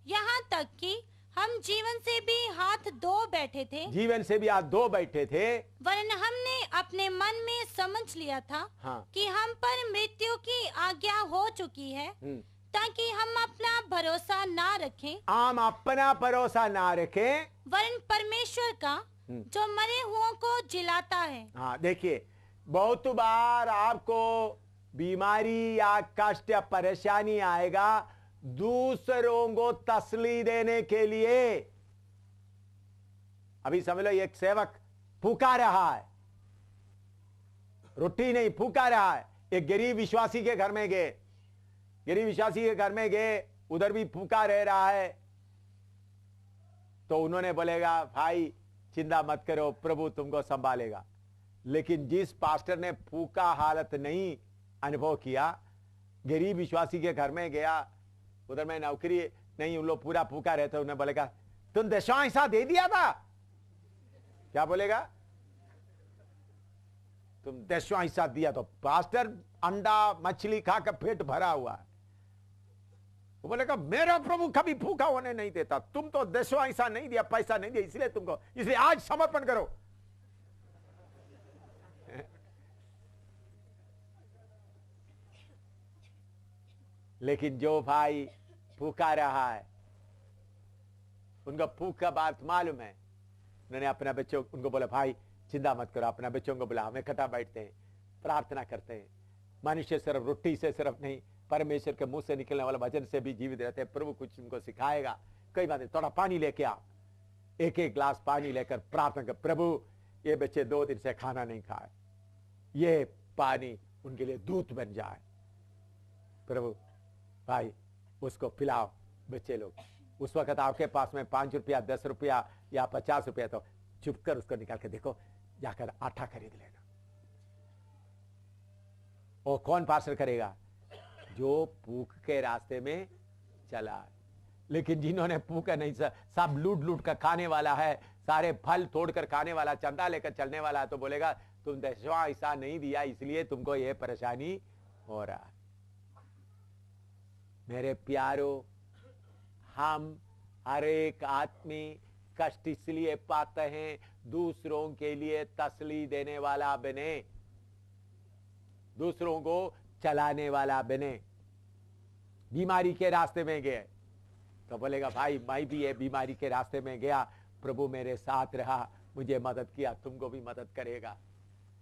यहाँ तक कि हम जीवन से भी हाथ धो बैठे थे। जीवन से भी हाथ धो बैठे थे, वरन हमने अपने मन में समझ लिया था हाँ, कि हम पर मृत्यु की आज्ञा हो चुकी है, ताकि हम अपना भरोसा ना रखें, हम अपना भरोसा ना रखें, वरन परमेश्वर का जो मरे हुओं को जिलाता है। हाँ, देखिए बहुत बार आपको बीमारी या कष्ट या परेशानी आएगा दूसरों को तसल्ली देने के लिए। अभी समझ लो एक सेवक फूका रहा है, रोटी नहीं फूका रहा है, एक गरीब विश्वासी के घर में गए, गरीब विश्वासी के घर में गए, उधर भी फूका रह रहा है। तो उन्होंने बोलेगा भाई चिंता मत करो, प्रभु तुमको संभालेगा। लेकिन जिस पास्टर ने फूका हालत नहीं अनुभव किया, गरीब विश्वासी के घर में गया, उधर में नौकरी नहीं, उन लोग पूरा फूका रहते, उन्हें बोलेगा तुम दशवां हिस्सा दे दिया था, क्या बोलेगा? तुम दशवां हिस्सा दिया। तो पास्टर अंडा मछली खाकर पेट भरा हुआ है, वो बोलेगा मेरा प्रभु कभी भूखा होने नहीं देता, तुम तो दशवां हिस्सा नहीं दिया, पैसा नहीं दिया, इसलिए तुमको, इसलिए आज समर्पण करो। लेकिन जो भाई भूखा रहा है, उनको भूख का बात मालूम है, उन्होंने अपने बच्चों, उनको बोला भाई चिंता मत करो, अपने बच्चों को बुला, हम इकट्ठा बैठते हैं, प्रार्थना करते हैं। मनुष्य सिर्फ रोटी से सिर्फ नहीं, परमेश्वर के मुंह से निकलने वाला वचन से भी जीवित रहते हैं। प्रभु कुछ उनको सिखाएगा। कई बात, थोड़ा पानी लेके आओ, एक एक गिलास पानी लेकर प्रार्थना कर, प्रभु ये बच्चे 2 दिन से खाना नहीं खाए, ये पानी उनके लिए दूध बन जाए। प्रभु भाई उसको पिलाओ। बच्चे लोग, उस वक्त आपके पास में 5 रुपया 10 रुपया या 50 रुपया, तो चुप कर उसको निकाल के देखो, जाकर आटा खरीद लेना। और कौन पार्सल करेगा? जो भूख के रास्ते में चला। लेकिन जिन्होंने भूख नहीं, सब लूट लूट कर खाने वाला है, सारे फल तोड़कर खाने वाला, चंदा लेकर चलने वाला, तो बोलेगा तुम दशवां हिस्सा नहीं दिया, इसलिए तुमको यह परेशानी हो रहा है। मेरे प्यारो, हम हर एक आदमी कष्ट इसलिए पाते हैं, दूसरों के लिए तसल्ली देने वाला बने, दूसरों को चलाने वाला बने। बीमारी के रास्ते में गए तो बोलेगा भाई मैं भी ये बीमारी के रास्ते में गया, प्रभु मेरे साथ रहा, मुझे मदद किया, तुमको भी मदद करेगा।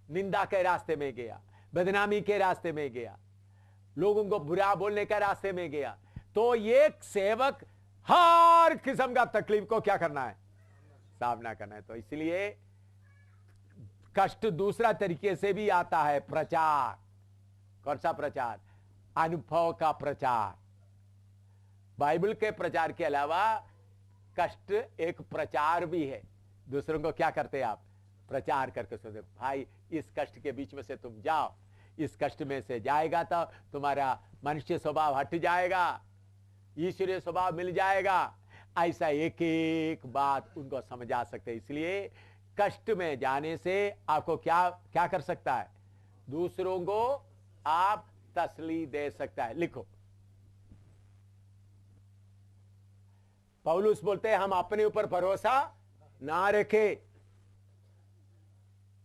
निंदा के रास्ते में गया, बदनामी के रास्ते में गया, लोगों को बुरा बोलने के रास्ते में गया, तो एक सेवक हर किस्म का तकलीफ को क्या करना है? सामना करना है। तो इसलिए कष्ट दूसरा तरीके से भी आता है, प्रचार। कौन सा प्रचार? अनुभव का प्रचार। बाइबल के प्रचार के अलावा कष्ट एक प्रचार भी है। दूसरों को क्या करते हैं आप? प्रचार करके सोचते भाई इस कष्ट के बीच में से तुम जाओ, इस कष्ट में से जाएगा तो तुम्हारा मनुष्य स्वभाव हट जाएगा, ईश्वरीय स्वभाव मिल जाएगा। ऐसा एक एक बात उनको समझा सकते हैं। इसलिए कष्ट में जाने से आपको क्या क्या कर सकता है? दूसरों को आप तसल्ली दे सकता है। लिखो, पौलुस बोलते हैं हम अपने ऊपर भरोसा ना रखें।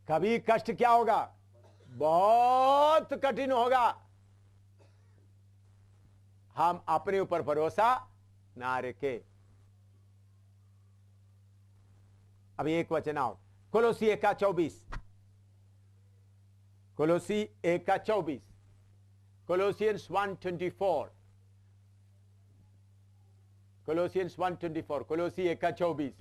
कभी कष्ट क्या होगा? बहुत कठिन होगा। हम अपने ऊपर भरोसा ना रखें। अभी एक वचन आओ, कोलोसी 1:24, कोलोसी 1:24, कोलोसियंस 1:24, कोलोसियंस 1:24, कोलोसी 1:24।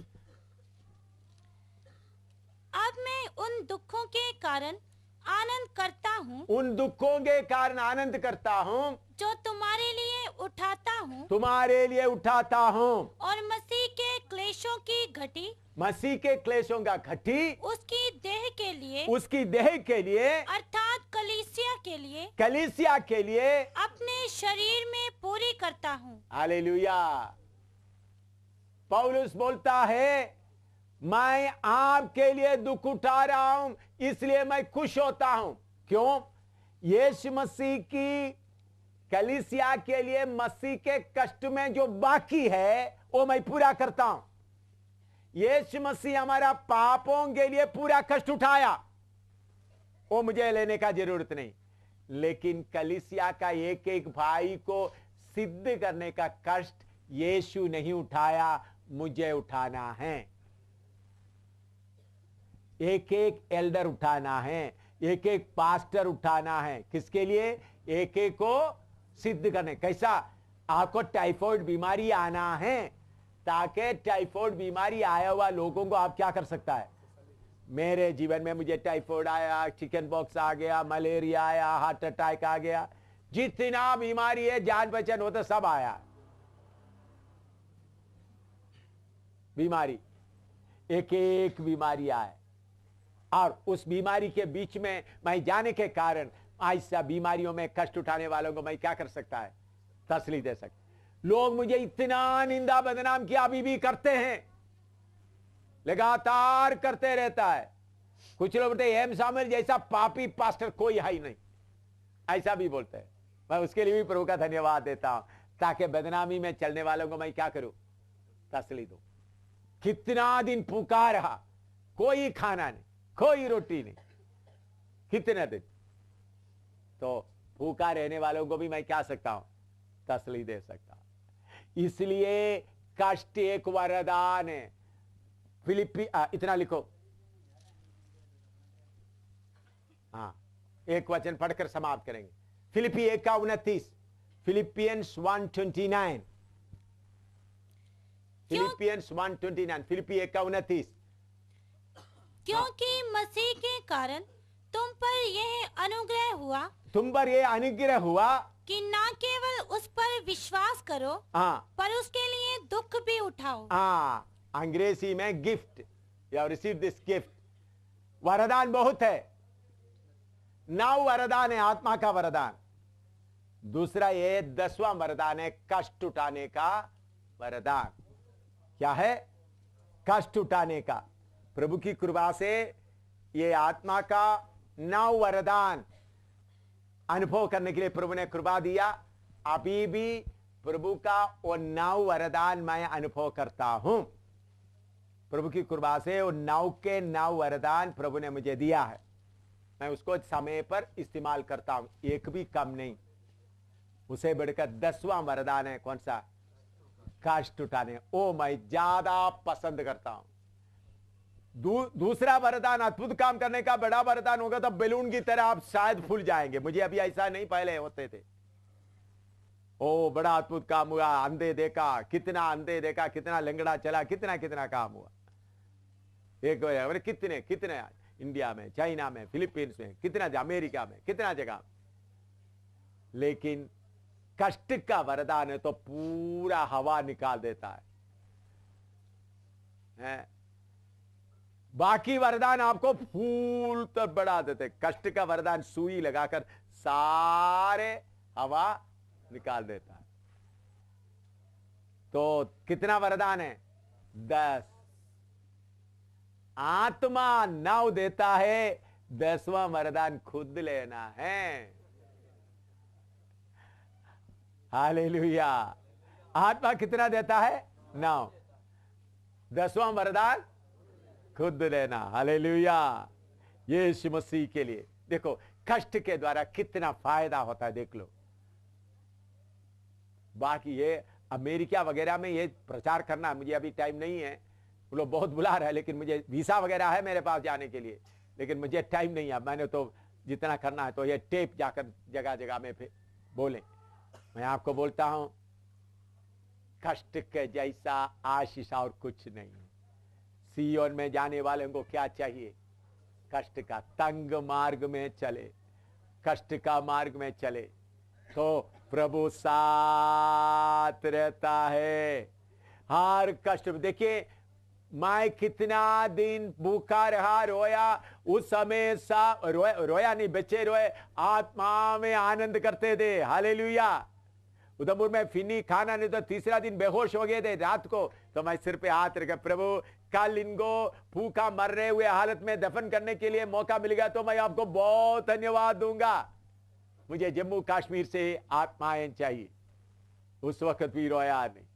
अब मैं उन दुखों के कारण आनंद करता हूँ, उन दुखों के कारण आनंद करता हूँ जो तुम्हारे लिए उठाता हूँ, तुम्हारे लिए उठाता हूँ, और मसीह के क्लेशों की घटी, मसीह के क्लेशों का घटी उसकी देह के लिए, उसकी देह के लिए, अर्थात कलीसिया के लिए, कलीसिया के लिए अपने शरीर में पूरी करता हूँ। हालेलुया। पौलुस बोलता है मैं आपके लिए दुख उठा रहा हूं, इसलिए मैं खुश होता हूं। क्यों? यीशु मसीह की कलीसिया के लिए मसीह के कष्ट में जो बाकी है वो मैं पूरा करता हूं। यीशु मसीह हमारा पापों के लिए पूरा कष्ट उठाया, वो मुझे लेने का जरूरत नहीं। लेकिन कलीसिया का एक एक भाई को सिद्ध करने का कष्ट यीशु नहीं उठाया, मुझे उठाना है। एक एक एल्डर उठाना है, एक एक पास्टर उठाना है। किसके लिए? एक एक को सिद्ध करने। कैसा? आपको टाइफाइड बीमारी आना है, ताकि टाइफाइड बीमारी आया हुआ लोगों को आप क्या कर सकता है? मेरे जीवन में मुझे टाइफाइड आया, चिकन बॉक्स आ गया, मलेरिया आया, हार्ट अटैक आ गया, जितना बीमारी है जान बचन हो तो सब आया। बीमारी, एक एक बीमारी आए, और उस बीमारी के बीच में मैं जाने के कारण ऐसा बीमारियों में कष्ट उठाने वालों को मैं क्या कर सकता है? तसल्ली दे सकता। लोग मुझे इतना निंदा बदनाम किया, अभी भी करते हैं, लगातार करते रहता है। कुछ लोग बोलते एम सामुएल जैसा पापी पास्टर कोई है ही नहीं, ऐसा भी बोलते हैं। मैं उसके लिए भी प्रभु का धन्यवाद देता हूं, ताकि बदनामी में चलने वालों को मैं क्या करूं? तसल्ली दूं। कितना दिन पुकार रहा, कोई खाना नहीं, कोई रोटी नहीं, कितने दिन। तो भूखा रहने वालों को भी मैं क्या सकता हूं? तसल्ली दे सकता हूं। इसलिए कष्ट एक वरदान है। फिलिपी इतना लिखो, हाँ, एक वचन पढ़कर समाप्त करेंगे। फिलिपी 1:29, फिलिपियंस 1:29, फिलिपियंस 1:29, फिलिपी 1:29। क्योंकि मसीह के कारण तुम पर यह अनुग्रह हुआ, तुम पर यह अनुग्रह हुआ कि ना केवल उस पर विश्वास करो, हाँ, पर उसके लिए दुख भी उठाओ। हाँ, अंग्रेजी में gift, you have received this gift. वरदान बहुत है, 9 वरदान है, आत्मा का वरदान। दूसरा ये 10वां वरदान है, कष्ट उठाने का वरदान। क्या है? कष्ट उठाने का। प्रभु की कृपा से ये आत्मा का 9 वरदान अनुभव करने के लिए प्रभु ने कृपा दिया। अभी भी प्रभु का वो 9 वरदान मैं अनुभव करता हूं। प्रभु की कृपा से वो 9 के 9 वरदान प्रभु ने मुझे दिया है। मैं उसको समय पर इस्तेमाल करता हूं, एक भी कम नहीं। उसे बढ़कर 10वां वरदान है, कौन सा? कष्ट उठाने। ओ मैं ज्यादा पसंद करता हूं। दूसरा वरदान अद्भुत काम करने का बड़ा वरदान होगा, तब बैलून की तरह आप शायद फूल जाएंगे। मुझे अभी ऐसा नहीं, पहले होते थे। ओ बड़ा अद्भुत काम हुआ, अंधे देखा, कितना अंधे देखा, कितना लंगड़ा चला, कितना कितना काम हुआ। एक कितने कितने इंडिया में, चाइना में, फिलीपींस में, कितना, अमेरिका में, कितना जगह। लेकिन कष्ट का वरदान है तो पूरा हवा निकाल देता है। बाकी वरदान आपको फूल तक बढ़ा देते, कष्ट का वरदान सुई लगाकर सारे हवा निकाल देता है। तो कितना वरदान है? 10। आत्मा 9 देता है, 10वां वरदान खुद लेना है। हालेलुया। आत्मा कितना देता है? 9। 10वां वरदान खुद लेना। हालेलुया। यीशु मसीह के लिए देखो, कष्ट के द्वारा कितना फायदा होता है, देख लो। बाकी ये अमेरिका वगैरह में ये प्रचार करना, मुझे अभी टाइम नहीं है। वो लोग बहुत बुला रहा है, लेकिन मुझे वीसा वगैरह है मेरे पास जाने के लिए, लेकिन मुझे टाइम नहीं है। मैंने तो जितना करना है तो ये टेप जाकर जगह जगह में फिर बोले। मैं आपको बोलता हूं, कष्ट के जैसा आशीष और कुछ नहीं है। सियोन में जाने वाले को क्या चाहिए? कष्ट का तंग मार्ग में चले, कष्ट का मार्ग में चले तो प्रभु साथ रहता है हर कष्ट में। देखिए, मैं कितना दिन भूखा रहा, रोया, उस समय रोया नहीं, बच्चे रोए, आत्मा में आनंद करते थे। हालेलुया। उधमपुर में फिनी खाना नहीं तो तीसरा दिन बेहोश हो गए थे रात को। तो मैं सिर पे हाथ रखा, प्रभु कल इनको भूखा मर रहे हुए हालत में दफन करने के लिए मौका मिल गया तो मैं आपको बहुत धन्यवाद दूंगा। मुझे जम्मू कश्मीर से आत्माएं चाहिए। उस वक्त भी रोया नहीं।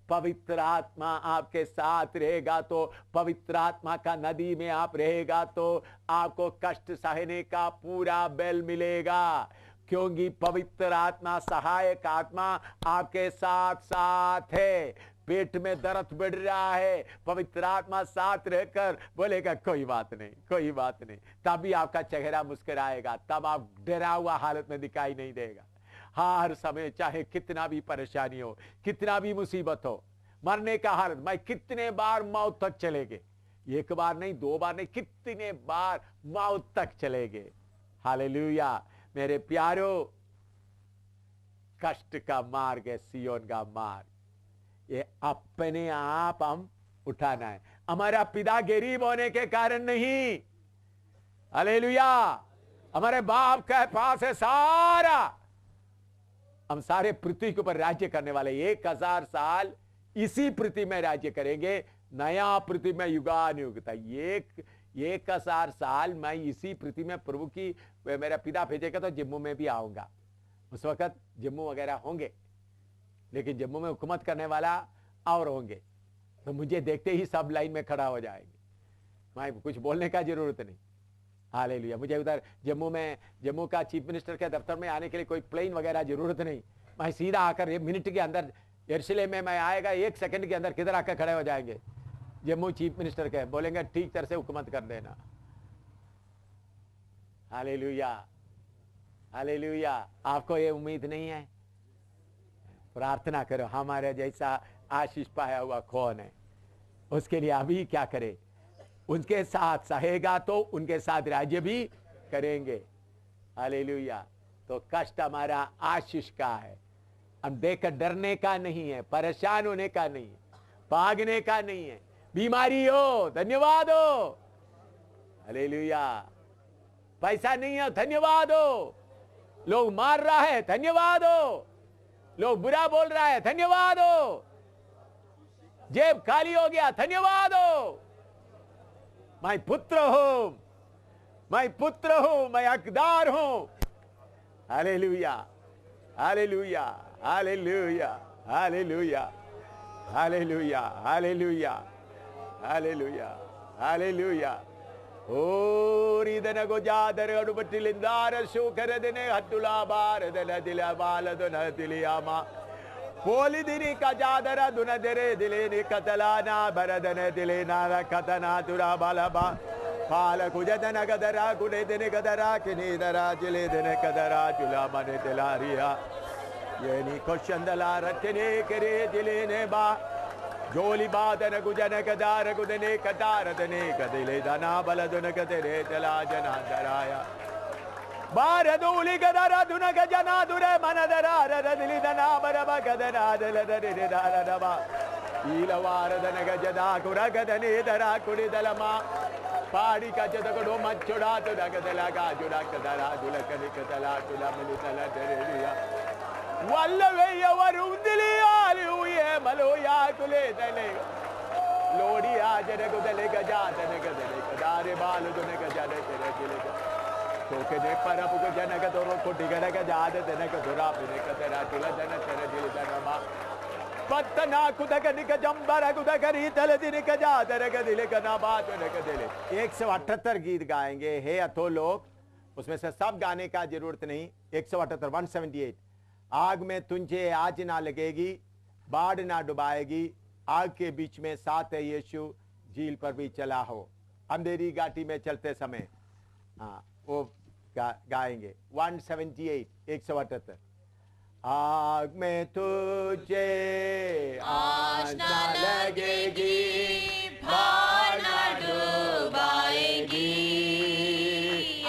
पवित्र आत्मा आपके साथ रहेगा तो, पवित्र आत्मा का नदी में आप रहेगा तो आपको कष्ट सहने का पूरा बल मिलेगा, क्योंकि पवित्र आत्मा, सहायक आत्मा आपके साथ साथ है। पेट में दर्द बढ़ रहा है, पवित्र आत्मा साथ रहकर बोलेगा कोई बात नहीं, कोई बात नहीं। तभी आपका चेहरा मुस्कुराएगा, तब आप डरा हुआ हालत में दिखाई नहीं देगा। हर समय चाहे कितना भी परेशानी हो, कितना भी मुसीबत हो, मरने का हालत, मैं कितने बार मौत तक चले गए, एक बार नहीं, 2 बार नहीं, कितने बार मौत तक चले गए। हालेलुया। मेरे प्यारो, कष्ट का मार्ग है सियोन का मार्ग। ये अपने आप हम उठाना है। हमारा पिता गरीब होने के कारण नहीं, हालेलुया, हमारे बाप के पास है सारा। हम सारे पृथ्वी के ऊपर राज्य करने वाले, 1000 साल इसी पृथ्वी में राज्य करेंगे, नया पृथ्वी में युगानुयुग तक। 1000 साल मैं इसी पृथ्वी में प्रभु की, मेरा पिता भेजेगा तो जम्मू में भी आऊंगा। उस वक्त जम्मू वगैरह होंगे, लेकिन जम्मू में हुकूमत करने वाला और होंगे, तो मुझे देखते ही सब लाइन में खड़ा हो जाएंगे, मैं कुछ बोलने का जरूरत नहीं। हालेलुया। मुझे उधर जम्मू का चीफ मिनिस्टर के दफ्तर में आने के लिए कोई प्लेन वगैरह जरूरत नहीं, मैं सीधा आकर 1 मिनट के अंदर यरूशलेम में मैं आएगा, 1 सेकंड के अंदर किधर आकर खड़े हो जाएंगे जम्मू चीफ मिनिस्टर के, बोलेंगे ठीक तरह से हुकूमत कर देना। Hallelujah, hallelujah. आपको ये उम्मीद नहीं है? प्रार्थना करो, हमारे जैसा आशीष पाया हुआ कौन है, उसके लिए अभी क्या करे, उनके साथ सहेगा तो उनके साथ राज्य भी करेंगे। हालेलुया। तो कष्ट हमारा आशीष का है, हम देख डरने का नहीं है, परेशान होने का नहीं है, भागने का नहीं है। बीमारी हो धन्यवाद हो, हालेलुया। पैसा नहीं है धन्यवाद हो, लोग मार रहा है धन्यवाद हो, लोग बुरा बोल रहा है धन्यवाद हो, जेब खाली हो गया धन्यवाद हो। मैं पुत्र हूं, मैं पुत्र हूं, मैं हकदार हूं। Hallelujah, hallelujah, hallelujah, hallelujah, hallelujah, hallelujah, hallelujah, hallelujah. ओरिदन गोजादर अडुबट्टिलिंदार शूकरदने हट्टुला बारदन दिला बालदन दिलियामा पोली दिनी का जादरा दुन दरे दिले नि कतलाना बरदन दिले नारा कतना तुरा बालबा पाल कुजदन गदरा गुडे दिन गदरा किनी दरा जिले दिन कदरा जुला मने दिलारिया ये नी कोशंदला रटने करे दिले ने बा जोली बादन गुजन गदार गुदने कदार दने कदिले दना बलदन कदरे तला जना दराया बारदूली गदरा दुन गजना दुरे मनदरा रदली दना बरबा गदना दलदरे दारदबा ईलवार दन गजदा कुरा गदने दरा कुड़ी दलमा पाड़ी का जदगडो मच्छुड़ा तो दगदला का जुड़ा कदरा दुलकने कदला तुला मिली तला दरेरिया वल्लवे वरुंदली आलुये मलोया कुले दले लोड़ी आज रगुदले गजा दने गदले कदारे बाल दुने गजा दे तेरे दिले तो के ने परप को जनक तोरो कोटी गरे गजा दे दने क दुरा पिने क तेरा तुला दने तेरे दिले दरमा पत्तना कुदक निक जंबर कुदक री तले दिने गजा तेरे क दिले क ना बात ने क दिले। 178 गीत गाएंगे हे अथो लोग, उसमें से सब गाने का जरूरत नहीं। 178 178 आग में तुझे आज ना लगेगी, बाढ़ ना डुबाएगी, आग के बीच में साथ है यीशु, झील पर भी चला हो। अंधेरी घाटी में चलते समय, हाँ वो गाएंगे। 178 178 आग में तुझे आज ना लगेगी, बाढ़ ना डुबाएगी,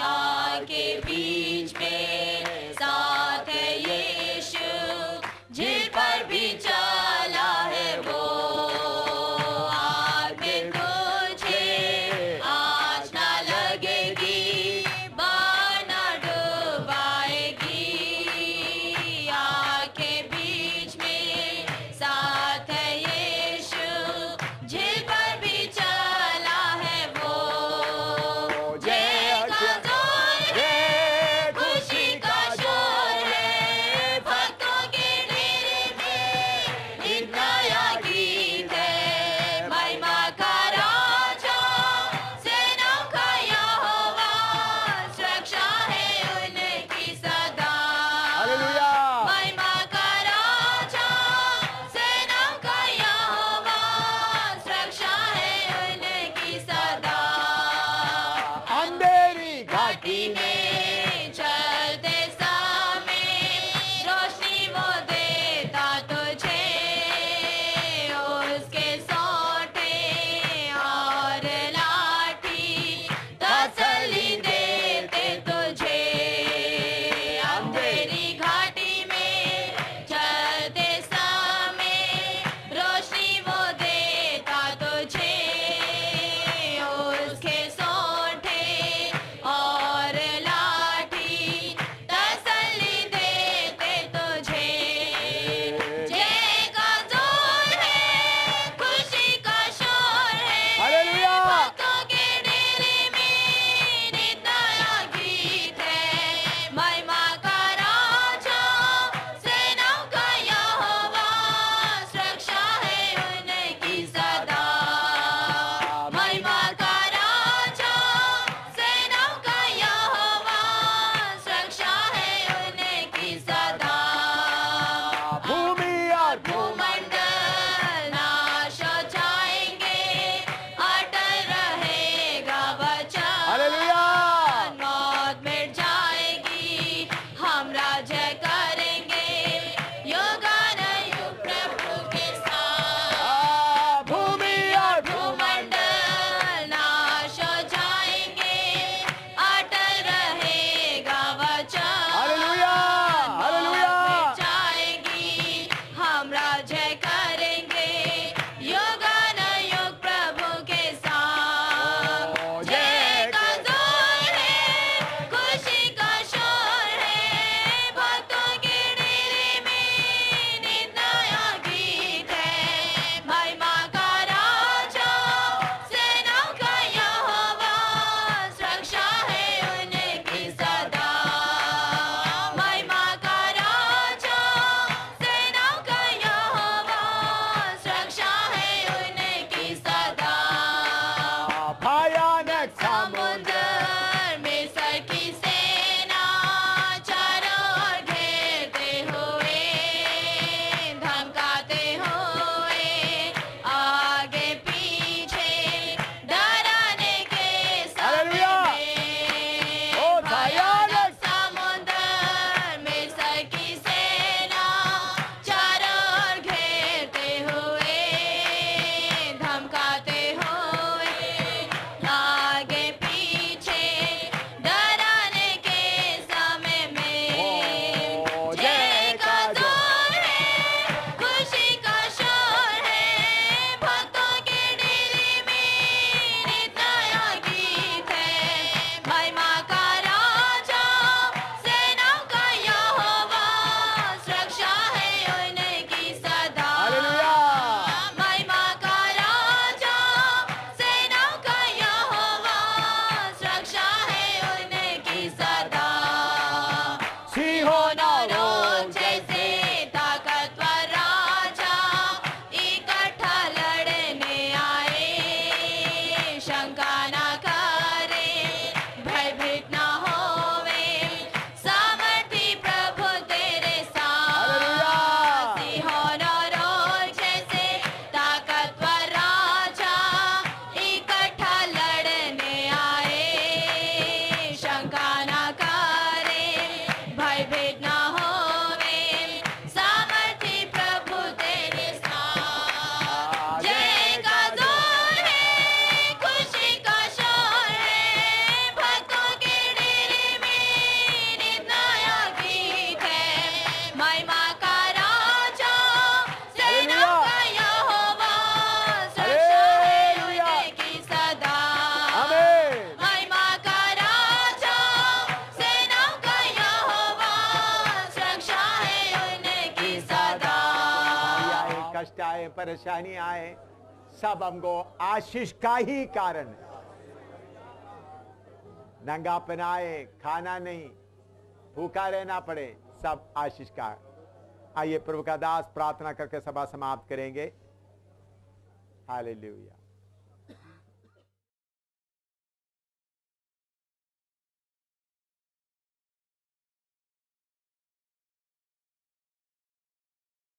आग के बीच में साथ है झील पर भी चला है वो। आग में तुझे आज ना लगेगी, बाढ़ ना डुबाएगी, आग के बीच में साथ है यीशु, झील पर भी चला कष्ट आए, परेशानी आए, सब हमको आशीष का ही कारण है। नंगापन आए, खाना नहीं, भूखा रहना पड़े, सब आशीष का। आइए प्रभु का दास प्रार्थना करके सभा समाप्त करेंगे। हालेलुया।